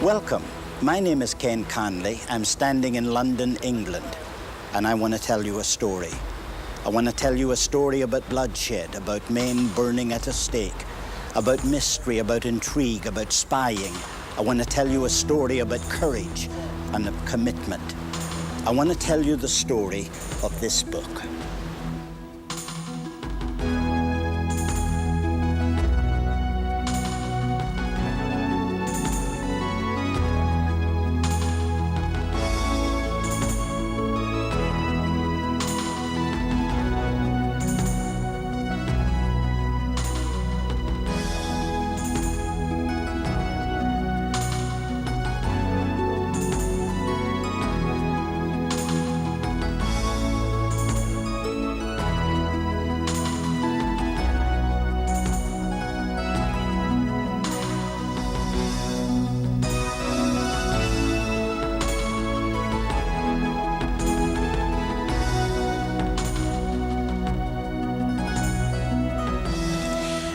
Welcome. My name is Ken Conley. I'm standing in London, England, and I want to tell you a story. I want to tell you a story about bloodshed, about men burning at a stake, about mystery, about intrigue, about spying. I want to tell you a story about courage and of commitment. I want to tell you the story of this book.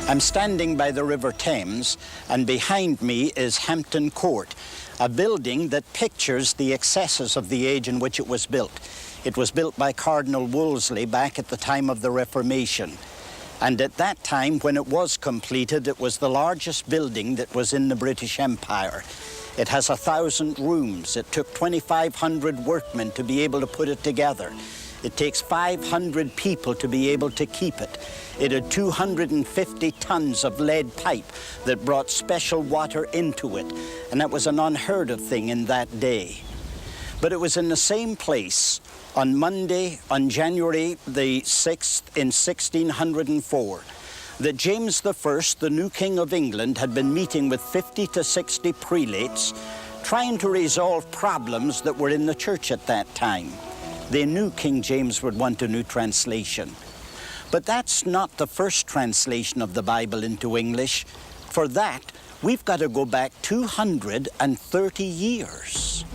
I'm standing by the River Thames, and behind me is Hampton Court, a building that pictures the excesses of the age in which it was built. It was built by Cardinal Wolsey back at the time of the Reformation. And at that time, when it was completed, it was the largest building that was in the British Empire. It has 1,000 rooms. It took 2,500 workmen to be able to put it together. It takes 500 people to be able to keep it. It had 250 tons of lead pipe that brought special water into it, and that was an unheard of thing in that day. But it was in the same place on Monday, on January the 6th in 1604, that James I, the new King of England, had been meeting with 50 to 60 prelates, trying to resolve problems that were in the church at that time. They knew King James would want a new translation. But that's not the first translation of the Bible into English. For that, we've got to go back 230 years.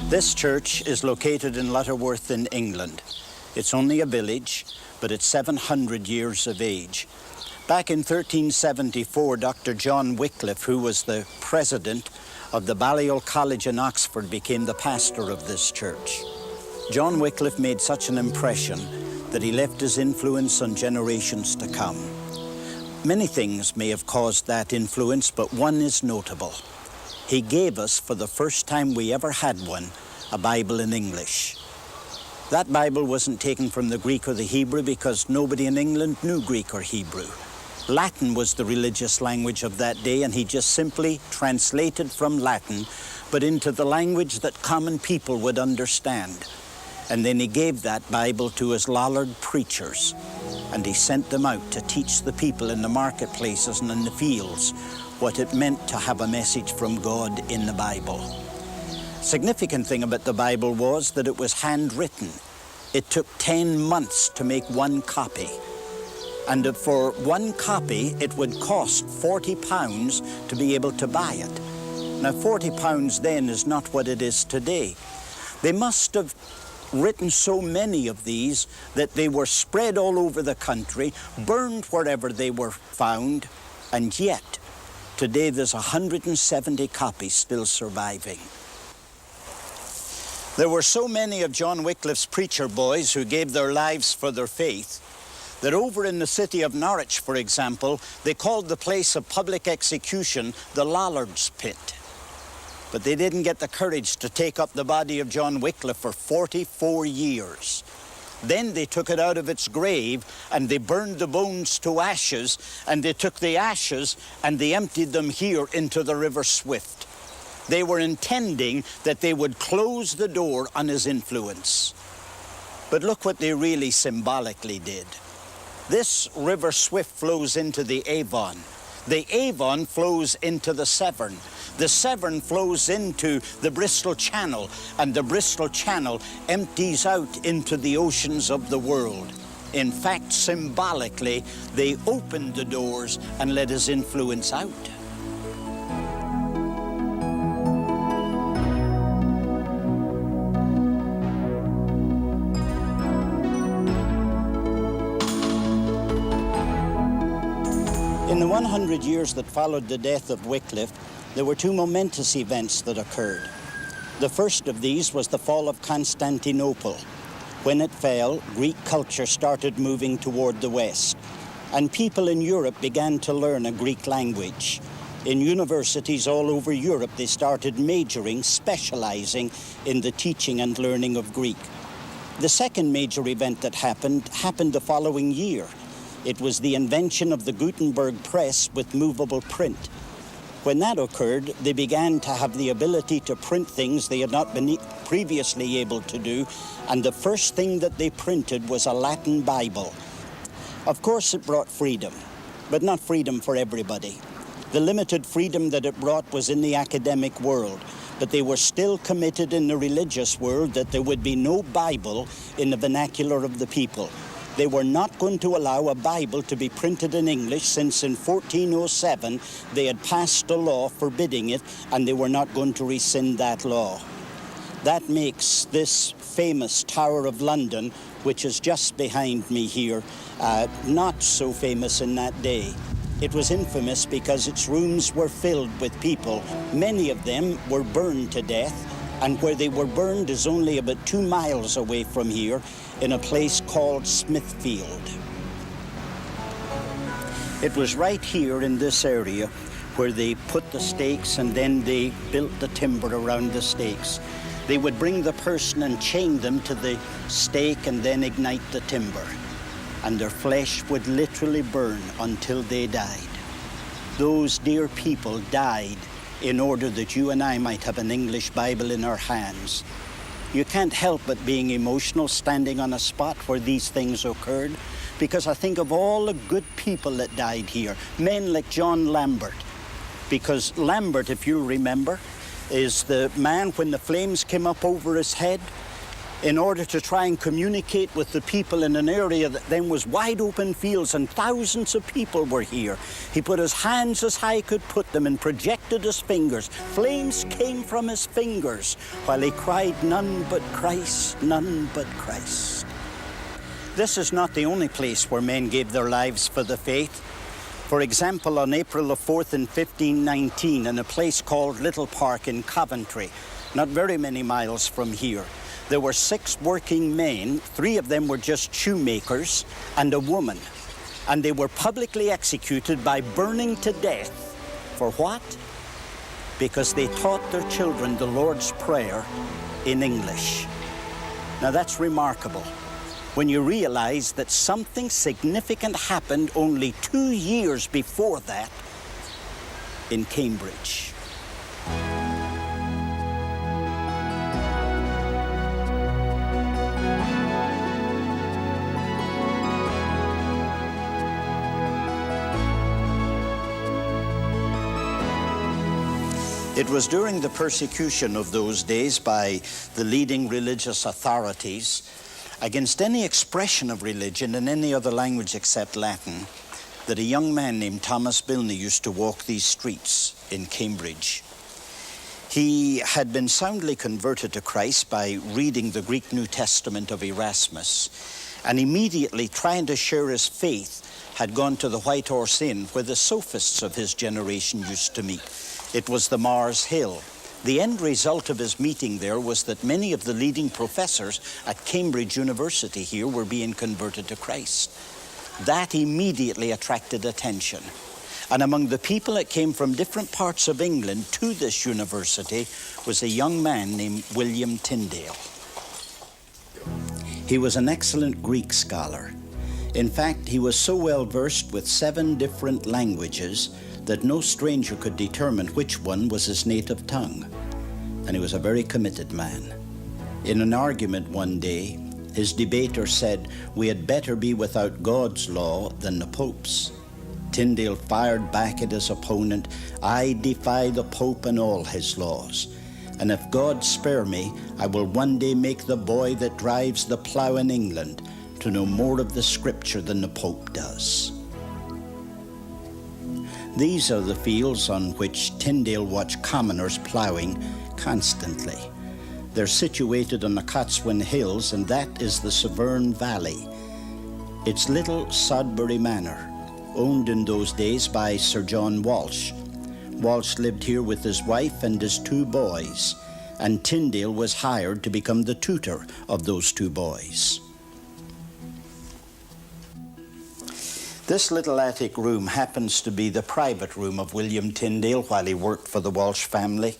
This church is located in Lutterworth in England. It's only a village, but it's 700 years of age. Back in 1374, Dr. John Wycliffe, who was the president of the Balliol College in Oxford, became the pastor of this church. John Wycliffe made such an impression that he left his influence on generations to come. Many things may have caused that influence, but one is notable. He gave us, for the first time we ever had one, a Bible in English. That Bible wasn't taken from the Greek or the Hebrew because nobody in England knew Greek or Hebrew. Latin was the religious language of that day, and he just simply translated from Latin, but into the language that common people would understand. And then he gave that Bible to his Lollard preachers, and he sent them out to teach the people in the marketplaces and in the fields what it meant to have a message from God in the Bible. Significant thing about the Bible was that it was handwritten. It took 10 months to make one copy. And for one copy, it would cost £40 to be able to buy it. Now, £40 then is not what it is today. They must have written so many of these that they were spread all over the country, burned wherever they were found, and yet today there's 170 copies still surviving. There were so many of John Wycliffe's preacher boys who gave their lives for their faith that over in the city of Norwich, for example, they called the place of public execution the Lollard's Pit. But they didn't get the courage to take up the body of John Wycliffe for 44 years. Then they took it out of its grave and they burned the bones to ashes, and they took the ashes and they emptied them here into the River Swift. They were intending that they would close the door on his influence. But look what they really symbolically did. This River Swift flows into the Avon. The Avon flows into the Severn. The Severn flows into the Bristol Channel, and the Bristol Channel empties out into the oceans of the world. In fact, symbolically, they opened the doors and let his influence out. In the 100 years that followed the death of Wycliffe, there were two momentous events that occurred. The first of these was the fall of Constantinople. When it fell, Greek culture started moving toward the West, and people in Europe began to learn a Greek language. In universities all over Europe, they started majoring, specializing in the teaching and learning of Greek. The second major event that happened the following year. It was the invention of the Gutenberg press with movable print. When that occurred, they began to have the ability to print things they had not been previously able to do, and the first thing that they printed was a Latin Bible. Of course, it brought freedom, but not freedom for everybody. The limited freedom that it brought was in the academic world, but they were still committed in the religious world that there would be no Bible in the vernacular of the people. They were not going to allow a Bible to be printed in English, since in 1407 they had passed a law forbidding it, and they were not going to rescind that law. That makes this famous Tower of London, which is just behind me here, not so famous in that day. It was infamous because its rooms were filled with people. Many of them were burned to death, and where they were burned is only about 2 miles away from here, in a place called Smithfield. It was right here in this area where they put the stakes, and then they built the timber around the stakes. They would bring the person and chain them to the stake and then ignite the timber, and their flesh would literally burn until they died. Those dear people died in order that you and I might have an English Bible in our hands. You can't help but being emotional standing on a spot where these things occurred, because I think of all the good people that died here, men like John Lambert. Because Lambert, if you remember, is the man when the flames came up over his head, in order to try and communicate with the people in an area that then was wide open fields and thousands of people were here. He put his hands as high he could put them and projected his fingers. Flames came from his fingers while he cried, "None but Christ, none but Christ." This is not the only place where men gave their lives for the faith. For example, on April the 4th in 1519, in a place called Little Park in Coventry, not very many miles from here, there were 6 working men. 3 of them were just shoemakers, and a woman. And they were publicly executed by burning to death. For what? Because they taught their children the Lord's Prayer in English. Now that's remarkable when you realize that something significant happened only 2 years before that in Cambridge. It was during the persecution of those days by the leading religious authorities against any expression of religion in any other language except Latin that a young man named Thomas Bilney used to walk these streets in Cambridge. He had been soundly converted to Christ by reading the Greek New Testament of Erasmus, and immediately trying to share his faith had gone to the White Horse Inn, where the sophists of his generation used to meet. It was the Mars Hill. The end result of his meeting there was that many of the leading professors at Cambridge University here were being converted to Christ. That immediately attracted attention. And among the people that came from different parts of England to this university was a young man named William Tyndale. He was an excellent Greek scholar. In fact, he was so well versed with 7 different languages that no stranger could determine which one was his native tongue. And he was a very committed man. In an argument one day, his debater said, "We had better be without God's law than the Pope's." Tyndale fired back at his opponent, "I defy the Pope and all his laws. And if God spare me, I will one day make the boy that drives the plough in England to know more of the Scripture than the Pope does." These are the fields on which Tyndale watched commoners ploughing constantly. They're situated on the Cotswold Hills, and that is the Severn Valley. It's little Sodbury Manor, owned in those days by Sir John Walsh. Walsh lived here with his wife and his 2 boys, and Tyndale was hired to become the tutor of those 2 boys. This little attic room happens to be the private room of William Tyndale while he worked for the Walsh family.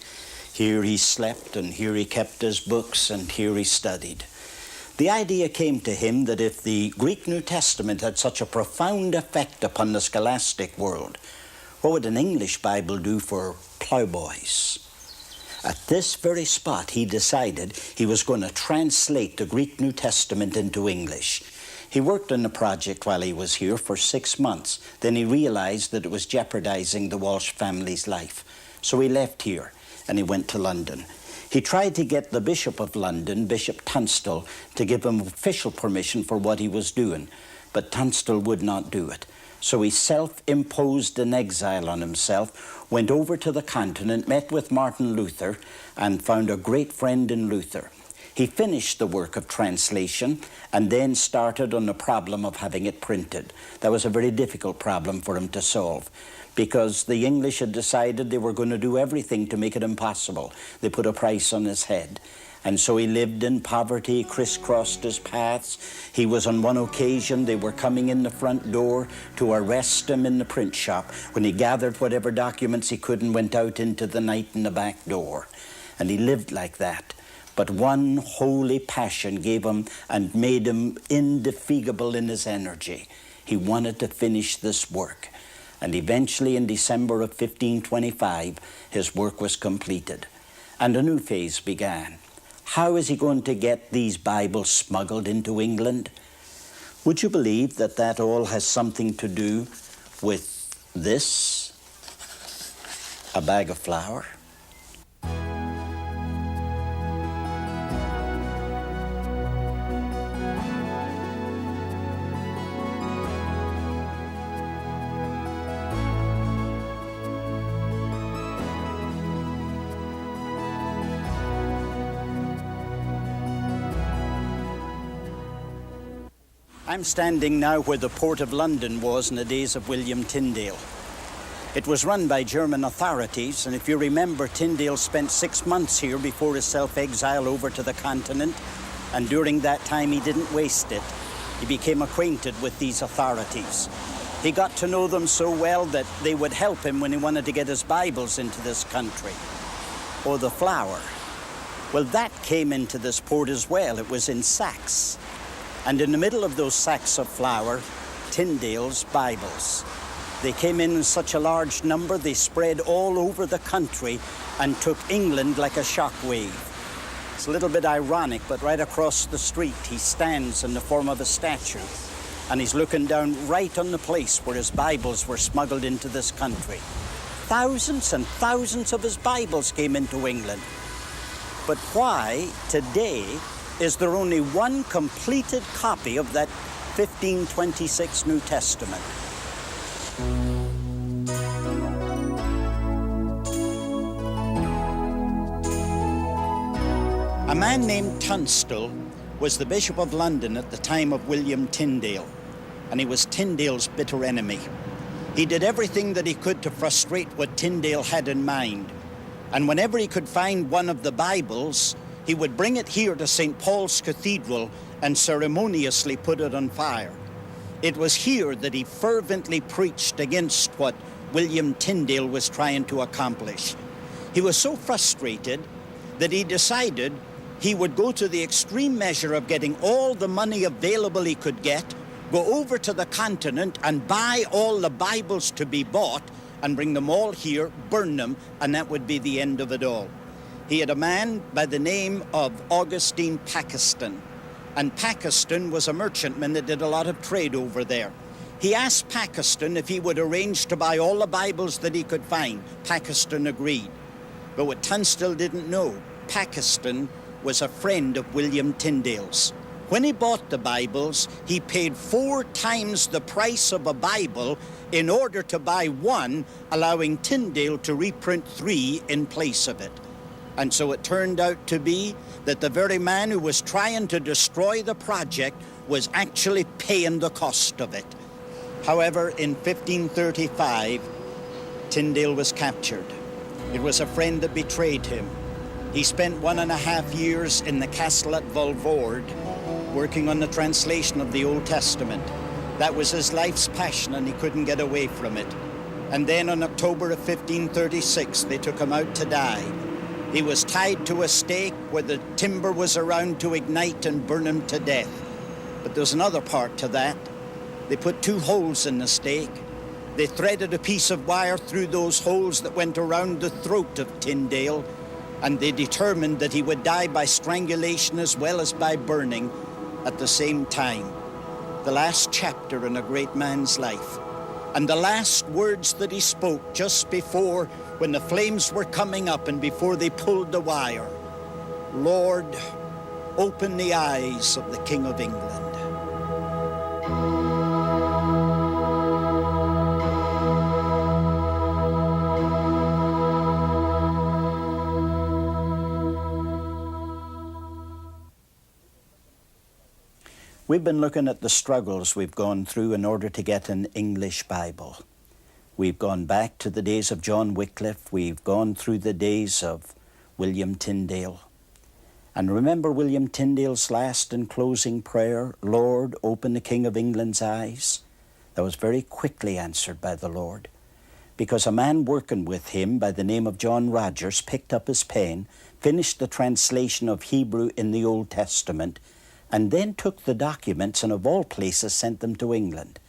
Here he slept, and here he kept his books, and here he studied. The idea came to him that if the Greek New Testament had such a profound effect upon the scholastic world, what would an English Bible do for plowboys? At this very spot, he decided he was going to translate the Greek New Testament into English. He worked on the project while he was here for 6 months. Then he realized that it was jeopardizing the Walsh family's life. So he left here and he went to London. He tried to get the Bishop of London, Bishop Tunstall, to give him official permission for what he was doing, but Tunstall would not do it. So he self-imposed an exile on himself, went over to the continent, met with Martin Luther, and found a great friend in Luther. He finished the work of translation and then started on the problem of having it printed. That was a very difficult problem for him to solve, because the English had decided they were going to do everything to make it impossible. They put a price on his head. And so he lived in poverty, crisscrossed his paths. He was on one occasion, they were coming in the front door to arrest him in the print shop when he gathered whatever documents he could and went out into the night in the back door. And he lived like that. But one holy passion gave him and made him indefatigable in his energy. He wanted to finish this work. And eventually in December of 1525, his work was completed. And a new phase began. How is he going to get these Bibles smuggled into England? Would you believe that that all has something to do with this? A bag of flour? I'm standing now where the Port of London was in the days of William Tyndale. It was run by German authorities, and if you remember, Tyndale spent 6 months here before his self-exile over to the continent, and during that time he didn't waste it. He became acquainted with these authorities. He got to know them so well that they would help him when he wanted to get his Bibles into this country. Or the flour. Well, that came into this port as well. It was in sacks. And in the middle of those sacks of flour, Tyndale's Bibles. They came in such a large number, they spread all over the country and took England like a shock wave. It's a little bit ironic, but right across the street, he stands in the form of a statue, and he's looking down right on the place where his Bibles were smuggled into this country. Thousands and thousands of his Bibles came into England. But why, today, is there only one completed copy of that 1526 New Testament? A man named Tunstall was the Bishop of London at the time of William Tyndale, and he was Tyndale's bitter enemy. He did everything that he could to frustrate what Tyndale had in mind, and whenever he could find one of the Bibles, he would bring it here to St. Paul's Cathedral and ceremoniously put it on fire. It was here that he fervently preached against what William Tyndale was trying to accomplish. He was so frustrated that he decided he would go to the extreme measure of getting all the money available he could get, go over to the continent and buy all the Bibles to be bought and bring them all here, burn them, and that would be the end of it all. He had a man by the name of Augustine Pakistan, and Pakistan was a merchantman that did a lot of trade over there. He asked Pakistan if he would arrange to buy all the Bibles that he could find. Pakistan agreed. But what Tunstall didn't know, Pakistan was a friend of William Tyndale's. When he bought the Bibles, he paid 4 times the price of a Bible in order to buy one, allowing Tyndale to reprint 3 in place of it. And so it turned out to be that the very man who was trying to destroy the project was actually paying the cost of it. However, in 1535, Tyndale was captured. It was a friend that betrayed him. He spent 1.5 years in the castle at Vulvord, working on the translation of the Old Testament. That was his life's passion, and he couldn't get away from it. And then in October of 1536, they took him out to die. He was tied to a stake where the timber was around to ignite and burn him to death. But there's another part to that. They put 2 holes in the stake. They threaded a piece of wire through those holes that went around the throat of Tyndale, and they determined that he would die by strangulation as well as by burning at the same time. The last chapter in a great man's life. And the last words that he spoke just before, when the flames were coming up and before they pulled the wire: "Lord, open the eyes of the King of England." We've been looking at the struggles we've gone through in order to get an English Bible. We've gone back to the days of John Wycliffe. We've gone through the days of William Tyndale. And remember William Tyndale's last and closing prayer, "Lord, open the King of England's eyes"? That was very quickly answered by the Lord, because a man working with him by the name of John Rogers picked up his pen, finished the translation of Hebrew in the Old Testament, and then took the documents and of all places sent them to England.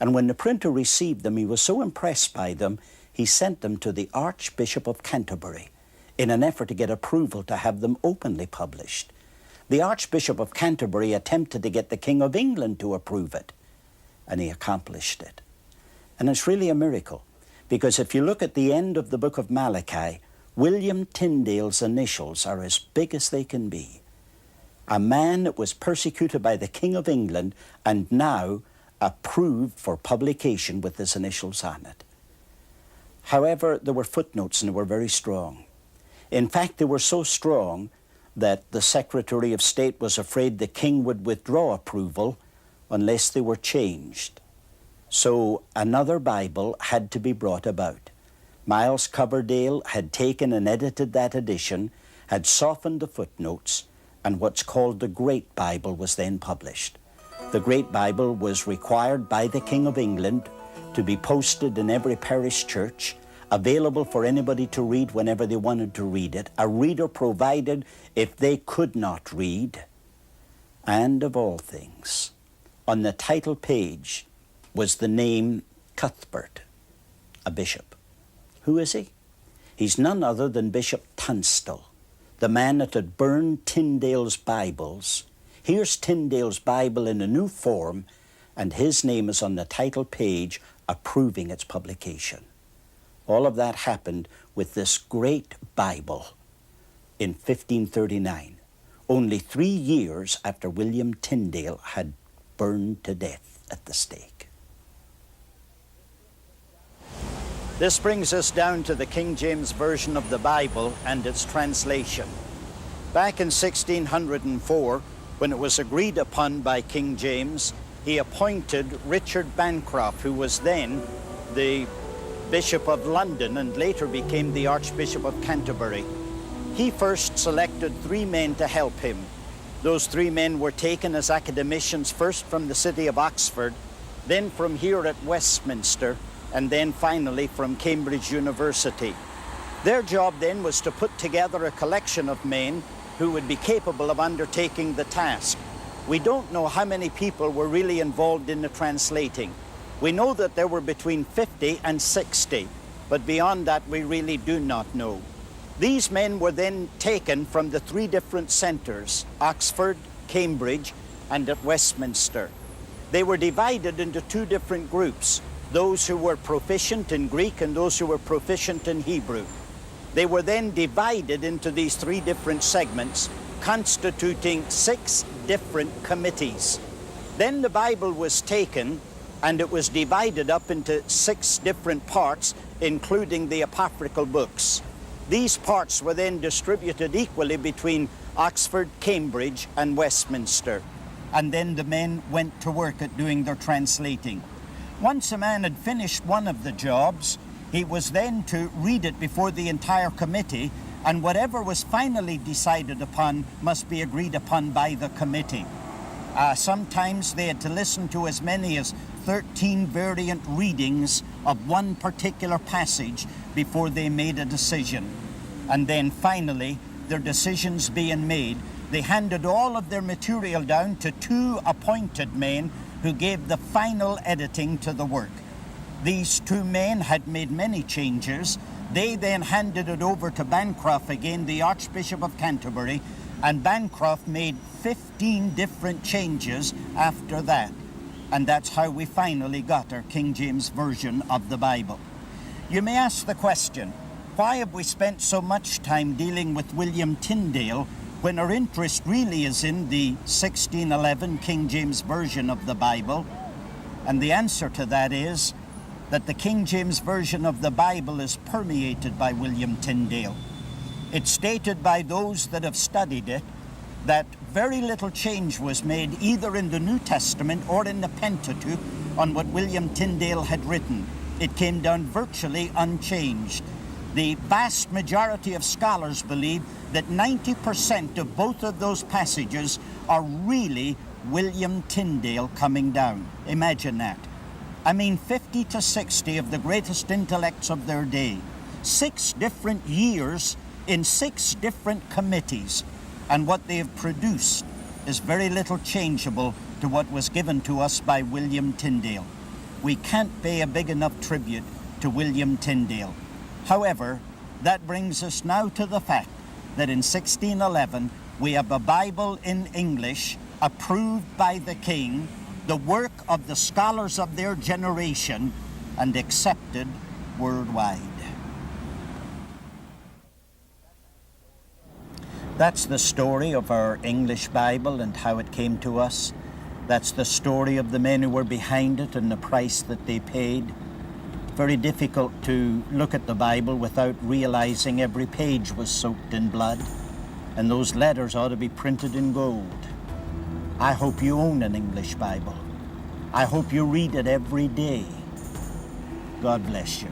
And when the printer received them, he was so impressed by them, he sent them to the Archbishop of Canterbury in an effort to get approval to have them openly published. The Archbishop of Canterbury attempted to get the King of England to approve it, and he accomplished it. And it's really a miracle, because if you look at the end of the book of Malachi, William Tyndale's initials are as big as they can be. A man that was persecuted by the King of England and now approved for publication with his initials on it. However, there were footnotes, and they were very strong. In fact, they were so strong that the Secretary of State was afraid the king would withdraw approval unless they were changed. So another Bible had to be brought about. Miles Coverdale had taken and edited that edition, had softened the footnotes, and what's called the Great Bible was then published. The Great Bible was required by the King of England to be posted in every parish church, available for anybody to read whenever they wanted to read it, a reader provided if they could not read. And of all things, on the title page was the name Cuthbert, a bishop. Who is he? He's none other than Bishop Tunstall, the man that had burned Tyndale's Bibles. Here's Tyndale's Bible in a new form, and his name is on the title page approving its publication. All of that happened with this great Bible in 1539, only 3 years after William Tyndale had burned to death at the stake. This brings us down to the King James Version of the Bible and its translation. Back in 1604, when it was agreed upon by King James, he appointed Richard Bancroft, who was then the Bishop of London and later became the Archbishop of Canterbury. He first selected 3 men to help him. Those 3 men were taken as academicians, first from the city of Oxford, then from here at Westminster, and then finally from Cambridge University. Their job then was to put together a collection of men who would be capable of undertaking the task. We don't know how many people were really involved in the translating. We know that there were between 50 and 60, but beyond that we really do not know. These men were then taken from the 3 different centres, Oxford, Cambridge, and at Westminster. They were divided into 2 different groups, those who were proficient in Greek and those who were proficient in Hebrew. They were then divided into these 3 different segments, constituting 6 different committees. Then the Bible was taken and it was divided up into 6 different parts, including the apocryphal books. These parts were then distributed equally between Oxford, Cambridge, and Westminster. And then the men went to work at doing their translating. Once a man had finished one of the jobs, he was then to read it before the entire committee, and whatever was finally decided upon must be agreed upon by the committee. Sometimes they had to listen to as many as 13 variant readings of one particular passage before they made a decision. And then finally, their decisions being made, they handed all of their material down to 2 appointed men who gave the final editing to the work. These 2 men had made many changes. They then handed it over to Bancroft again, the Archbishop of Canterbury, and Bancroft made 15 different changes after that. And that's how we finally got our King James Version of the Bible. You may ask the question, why have we spent so much time dealing with William Tyndale when our interest really is in the 1611 King James Version of the Bible? And the answer to that is that the King James Version of the Bible is permeated by William Tyndale. It's stated by those that have studied it that very little change was made either in the New Testament or in the Pentateuch on what William Tyndale had written. It came down virtually unchanged. The vast majority of scholars believe that 90% of both of those passages are really William Tyndale coming down. Imagine that. I mean, 50 to 60 of the greatest intellects of their day. 6 different years in 6 different committees. And what they have produced is very little changeable to what was given to us by William Tyndale. We can't pay a big enough tribute to William Tyndale. However, that brings us now to the fact that in 1611 we have a Bible in English approved by the King, the work of the scholars of their generation, and accepted worldwide. That's the story of our English Bible and how it came to us. That's the story of the men who were behind it and the price that they paid. Very difficult to look at the Bible without realizing every page was soaked in blood, and those letters ought to be printed in gold. I hope you own an English Bible. I hope you read it every day. God bless you.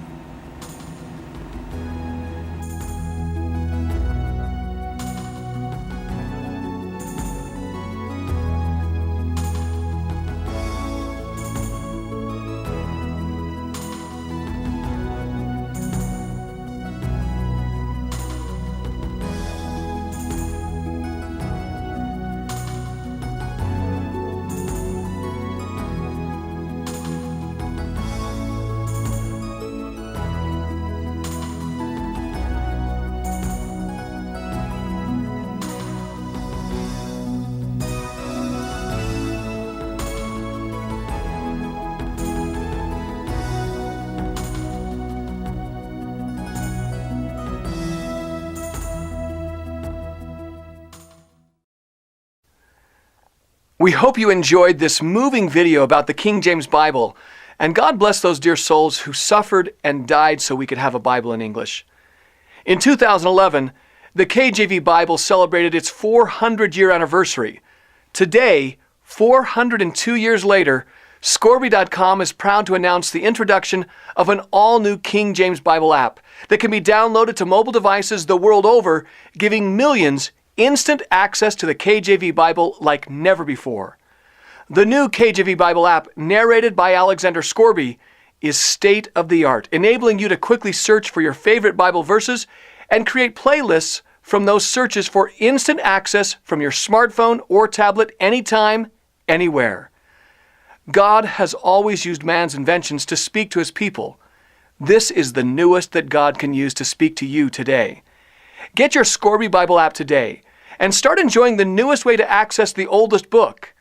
We hope you enjoyed this moving video about the King James Bible, and God bless those dear souls who suffered and died so we could have a Bible in English. In 2011, the KJV Bible celebrated its 400-year anniversary. Today, 402 years later, Scorby.com is proud to announce the introduction of an all-new King James Bible app that can be downloaded to mobile devices the world over, giving millions instant access to the KJV Bible like never before. The new KJV Bible app, narrated by Alexander Scorby, is state-of-the-art, enabling you to quickly search for your favorite Bible verses and create playlists from those searches for instant access from your smartphone or tablet anytime, anywhere. God has always used man's inventions to speak to his people. This is the newest that God can use to speak to you today. Get your Scorby Bible app today and start enjoying the newest way to access the oldest book.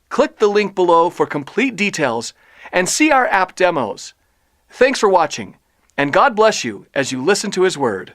Click the link below for complete details and see our app demos. Thanks for watching, and God bless you as you listen to His Word.